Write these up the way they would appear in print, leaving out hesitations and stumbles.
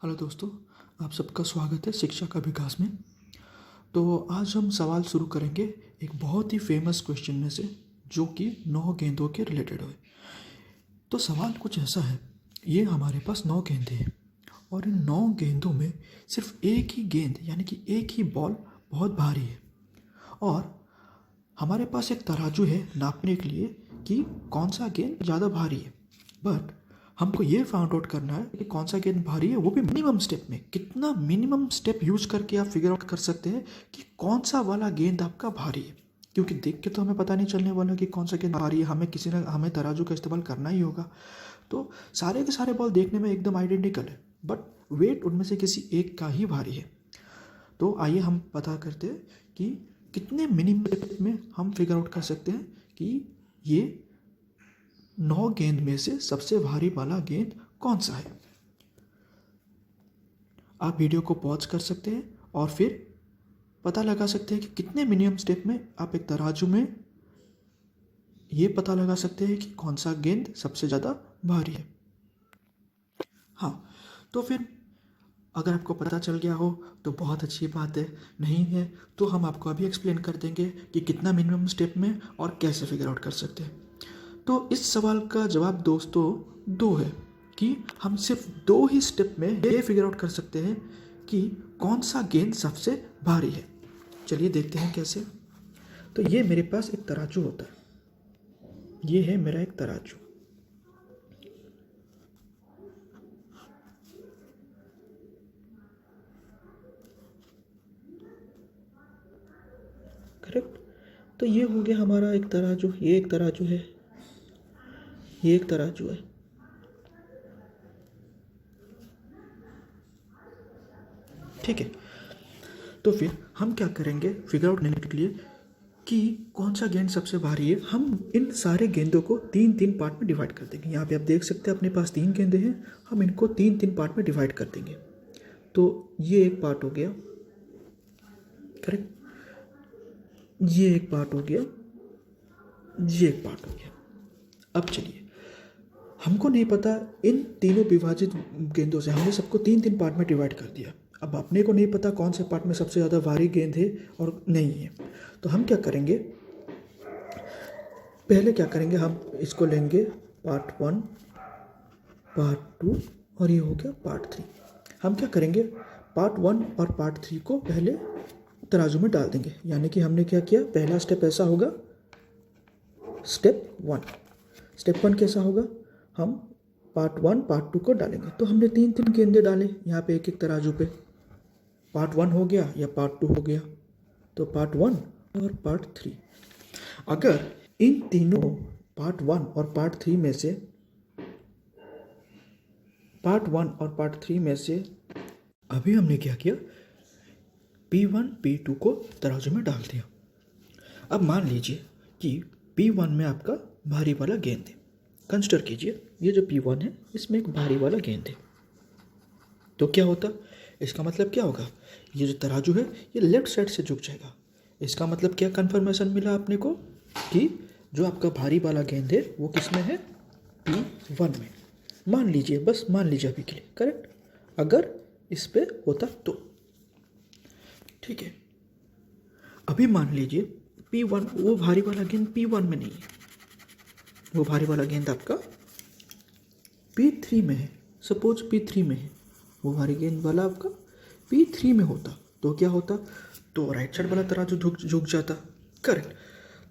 Hello दोस्तों, आप सबका स्वागत है शिक्षा का विकास में। तो आज हम सवाल शुरू करेंगे एक बहुत ही फेमस क्वेश्चन में से, जो कि 9 गेंदों के रिलेटेड है। तो सवाल कुछ ऐसा है, ये हमारे पास 9 गेंदें हैं और इन 9 गेंदों में सिर्फ एक ही गेंद यानी कि एक ही बॉल बहुत भारी है और हमारे पास एक तराजू है नापने के लिए कि कौन सा गेंद ज़्यादा भारी है। बट हमको ये फाउंड आउट करना है कि कौन सा गेंद भारी है, वो भी मिनिमम स्टेप में। कितना मिनिमम स्टेप यूज करके आप फिगर आउट कर सकते हैं कि कौन सा वाला गेंद आपका भारी है, क्योंकि देख के तो हमें पता नहीं चलने वाला कि कौन सा गेंद भारी है। हमें तराजू का इस्तेमाल करना ही होगा। तो सारे के सारे बॉल देखने में एकदम आइडेंटिकल है, बट वेट उनमें से किसी एक का ही भारी है। तो आइए हम पता करते हैं कि कितने मिनिमम स्टेप में हम फिगर आउट कर सकते हैं कि ये 9 गेंद में से सबसे भारी वाला गेंद कौन सा है। आप वीडियो को पॉज कर सकते हैं और फिर पता लगा सकते हैं कि कितने मिनिमम स्टेप में आप एक तराजू में ये पता लगा सकते हैं कि कौन सा गेंद सबसे ज़्यादा भारी है। हाँ, तो फिर अगर आपको पता चल गया हो तो बहुत अच्छी बात है, नहीं है तो हम आपको अभी एक्सप्लेन कर देंगे कि कितना मिनिमम स्टेप में और कैसे फिगर आउट कर सकते हैं। तो इस सवाल का जवाब दोस्तों 2 है कि हम सिर्फ 2 ही स्टेप में ये फिगर आउट कर सकते हैं कि कौन सा गेंद सबसे भारी है। चलिए देखते हैं कैसे। तो ये मेरे पास एक तराजू होता है, ये है मेरा एक तराजू। करेक्ट। तो ये हो गया हमारा एक तराजू, ये एक तराजू है, ये एक तराजू है। ठीक है, तो फिर हम क्या करेंगे फिगर आउट करने के लिए कि कौन सा गेंद सबसे भारी है। हम इन सारे गेंदों को 3-3 पार्ट में डिवाइड कर देंगे। यहाँ पे आप देख सकते हैं अपने पास 3 गेंदें हैं, हम इनको 3-3 पार्ट में डिवाइड कर देंगे। तो ये एक पार्ट हो गया, करेक्ट, ये एक पार्ट हो गया, ये एक पार्ट हो गया। अब चलिए, हमको नहीं पता इन तीनों विभाजित गेंदों से हमने सबको 3-3 पार्ट में डिवाइड कर दिया। अब अपने को नहीं पता कौन से पार्ट में सबसे ज़्यादा भारी गेंद है और नहीं है। तो हम क्या करेंगे, पहले क्या करेंगे, हम इसको लेंगे पार्ट 1, पार्ट 2 और ये हो गया पार्ट 3। हम क्या करेंगे, पार्ट 1 और पार्ट 3 को पहले तराजू में डाल देंगे। यानी कि हमने क्या किया, पहला स्टेप ऐसा होगा, स्टेप 1 कैसा होगा, हम पार्ट 1 पार्ट 2 को डालेंगे। तो हमने 3-3 गेंदे डाले यहाँ पे एक एक तराजू पे। पार्ट 1 हो गया या पार्ट 2 हो गया, तो पार्ट 1 और पार्ट 3। अगर इन तीनों पार्ट 1 और पार्ट 3 में से अभी हमने क्या किया, P1 P2 को तराजू में डाल दिया। अब मान लीजिए कि P1 में आपका भारी वाला गेंद है। कंसिडर कीजिए ये जो P1 है इसमें एक भारी वाला गेंद है। तो क्या होता, इसका मतलब क्या होगा, ये जो तराजू है ये लेफ्ट साइड से झुक जाएगा। इसका मतलब क्या कंफर्मेशन मिला आपने को कि जो आपका भारी वाला गेंद है वो किस में है, P1 में। मान लीजिए, बस मान लीजिए अभी के लिए, करेक्ट। अगर इस पे होता तो ठीक है। अभी मान लीजिए P1, वो भारी वाला गेंद P1 में नहीं है, वो भारी वाला गेंद आपका P3 में है। सपोज P3 में है, वो भारी गेंद वाला आपका P3 में होता तो क्या होता, तो राइट साइड वाला तराजू झुक जाता, करेक्ट।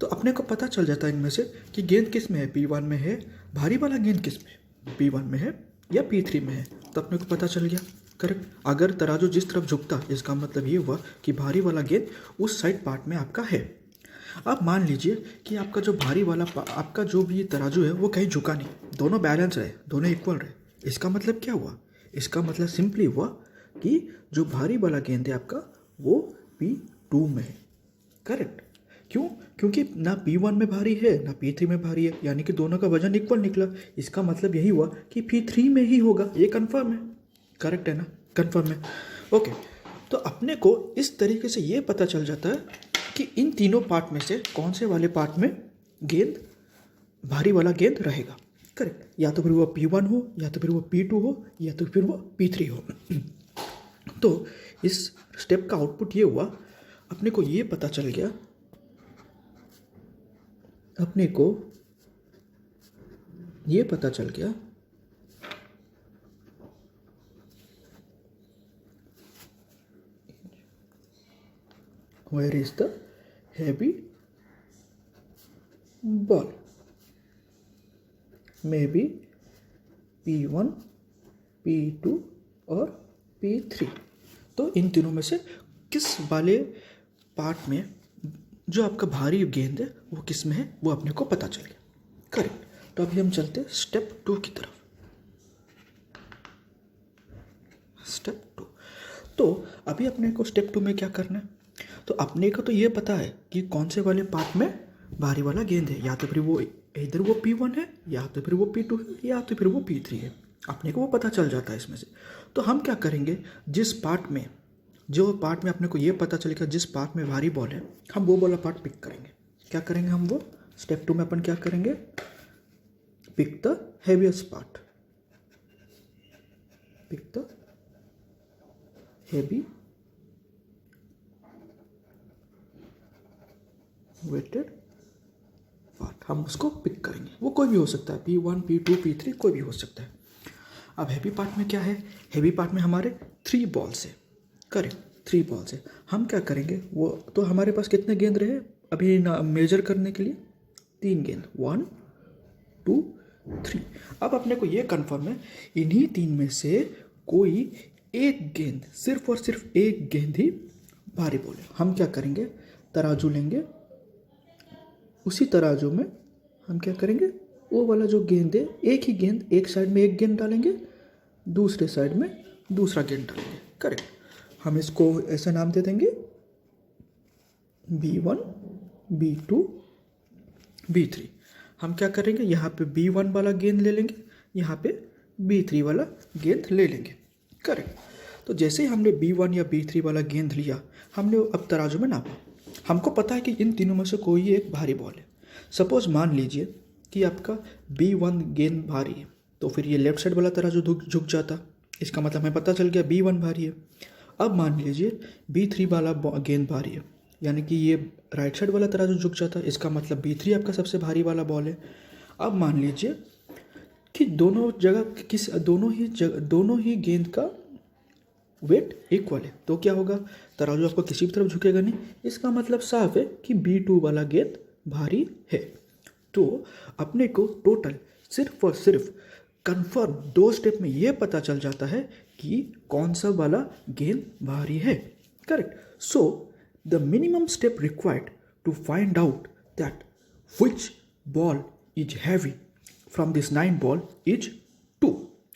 तो अपने को पता चल जाता इनमें से कि गेंद किस में है, P1 में है, भारी वाला गेंद किस में है, P1 में है या P3 में है। तो अपने को पता चल गया, करेक्ट। अगर तराजू जिस तरफ झुकता, इसका मतलब ये हुआ कि भारी वाला गेंद उस साइड पार्ट में आपका है। अब मान लीजिए कि आपका जो भारी वाला आपका जो भी तराजू है वो कहीं झुका नहीं, दोनों बैलेंस रहे, दोनों इक्वल रहे। इसका मतलब क्या हुआ, इसका मतलब सिंपली हुआ कि जो भारी वाला गेंद है आपका वो P2 में है, करेक्ट। क्यों, क्योंकि ना P1 में भारी है ना P3 में भारी है, यानी कि दोनों का वजन इक्वल निकला। इसका मतलब यही हुआ कि P3 में ही होगा, ये कंफर्म है, करेक्ट है ना, कंफर्म है। ओके, तो अपने को इस तरीके से ये पता चल जाता है कि इन तीनों पार्ट में से कौन से वाले पार्ट में गेंद भारी वाला गेंद रहेगा। करेक्ट, या तो फिर वो P1 हो, या तो फिर वो P2 हो, या तो फिर वो P3 हो। तो इस स्टेप का आउटपुट ये हुआ, अपने को ये पता चल गया, अपने को ये पता चल गया where is the heavy ball, maybe P1, P2 और P3। तो इन तीनों में से किस वाले पार्ट में जो आपका भारी गेंद है वो किस में है वो अपने को पता चल गया। करेक्ट, तो अभी हम चलते हैं स्टेप 2 की तरफ। स्टेप 2, तो अभी अपने को स्टेप 2 में क्या करना है, तो अपने को तो ये पता है कि कौन से वाले पार्ट में भारी वाला गेंद है, या तो फिर वो इधर वो P1 है, या तो फिर वो P2 है, या तो फिर वो P3 है। अपने को वो पता चल जाता है इसमें से। तो हम क्या करेंगे, जिस पार्ट में अपने को ये पता चलेगा जिस पार्ट में भारी बॉल है, हम वो वाला पार्ट पिक करेंगे। क्या करेंगे हम वो स्टेप 2 में अपन क्या करेंगे, pick the heaviest part, pick the heavy weighted part, हम उसको पिक करेंगे। वो कोई भी हो सकता है, P1, P2, P3 कोई भी हो सकता है। अब हैवी पार्ट में क्या है, हैवी पार्ट में हमारे 3 बॉल्स है। करेक्ट, 3 बॉल्स है। हम क्या करेंगे, वो तो हमारे पास कितने गेंद रहे अभी मेजर करने के लिए, 3 गेंद, 1 2 3। अब अपने को ये कन्फर्म है इन्हीं 3 में से कोई एक गेंद, सिर्फ और सिर्फ एक गेंद ही भारी बॉल है। हम क्या करेंगे, तराजू लेंगे, उसी तराजू में हम क्या करेंगे, वो वाला जो गेंद है, एक ही गेंद, एक साइड में एक गेंद डालेंगे, दूसरे साइड में दूसरा गेंद डालेंगे। करेक्ट, हम इसको ऐसा नाम दे देंगे B1, B2, B3। हम क्या करेंगे, यहाँ पे B1 वाला गेंद ले लेंगे, यहाँ पे B3 वाला गेंद ले लेंगे। करेक्ट, तो जैसे ही हमने B1 या B3 वाला गेंद लिया, हमने अब तराजू में नापा, हमको पता है कि इन तीनों में से कोई एक भारी बॉल है। सपोज मान लीजिए कि आपका B1 गेंद भारी है, तो फिर ये लेफ्ट साइड वाला तराजू झुक जाता, इसका मतलब हमें पता चल गया B1 भारी है। अब मान लीजिए B3 वाला गेंद भारी है, यानी कि ये राइट साइड वाला तराजू झुक जाता, इसका मतलब B3 आपका सबसे भारी वाला बॉल है। अब मान लीजिए कि दोनों ही गेंद का वेट इक्वल है, तो क्या होगा, तराजू आपको किसी भी तरफ झुकेगा नहीं, इसका मतलब साफ है कि B2 वाला गेंद भारी है। तो अपने को टोटल सिर्फ और सिर्फ कंफर्म 2 स्टेप में ये पता चल जाता है कि कौन सा वाला गेंद भारी है। Correct, so the minimum step required to find out that which ball is heavy from this 9 ball is 2।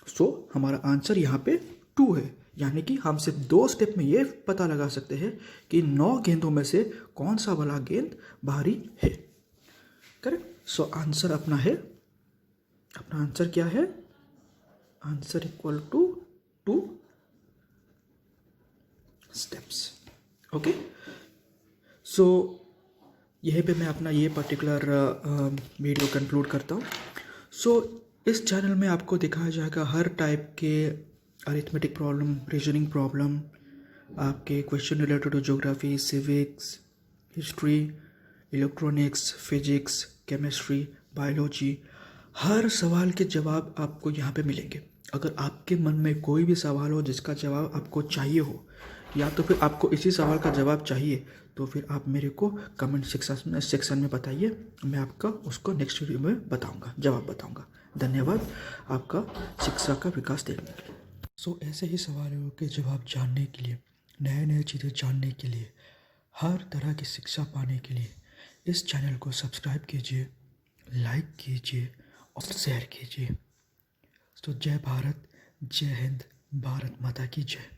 So हमारा आंसर यहाँ पे 2 है, यानी कि हम सिर्फ 2 स्टेप में ये पता लगा सकते हैं कि 9 गेंदों में से कौन सा वाला गेंद भारी है। करेक्ट, सो आंसर अपना आंसर क्या है, answer equal to 2 steps. Okay, so यहीं पे मैं अपना ये पर्टिकुलर वीडियो कंक्लूड करता हूँ। सो इस चैनल में आपको दिखाया जाएगा हर टाइप के अरिथमेटिक प्रॉब्लम, रीजनिंग प्रॉब्लम, आपके question related to geography, civics, history, electronics, physics, chemistry, biology, हर सवाल के जवाब आपको यहाँ पे मिलेंगे। अगर आपके मन में कोई भी सवाल हो जिसका जवाब आपको चाहिए हो, या तो फिर आपको इसी सवाल का जवाब चाहिए, तो फिर आप मेरे को कमेंट सेक्शन में बताइए, मैं आपका उसको नेक्स्ट वीडियो में बताऊंगा, जवाब बताऊंगा। धन्यवाद आपका शिक्षा का विकास देखने के लिए। सो ऐसे ही सवालों के जवाब जानने के लिए, नए नए चीज़ें जानने के लिए, हर तरह की शिक्षा पाने के लिए इस चैनल को सब्सक्राइब कीजिए, लाइक कीजिए और शेयर कीजिए। तो जय भारत, जय हिंद, भारत माता की जय।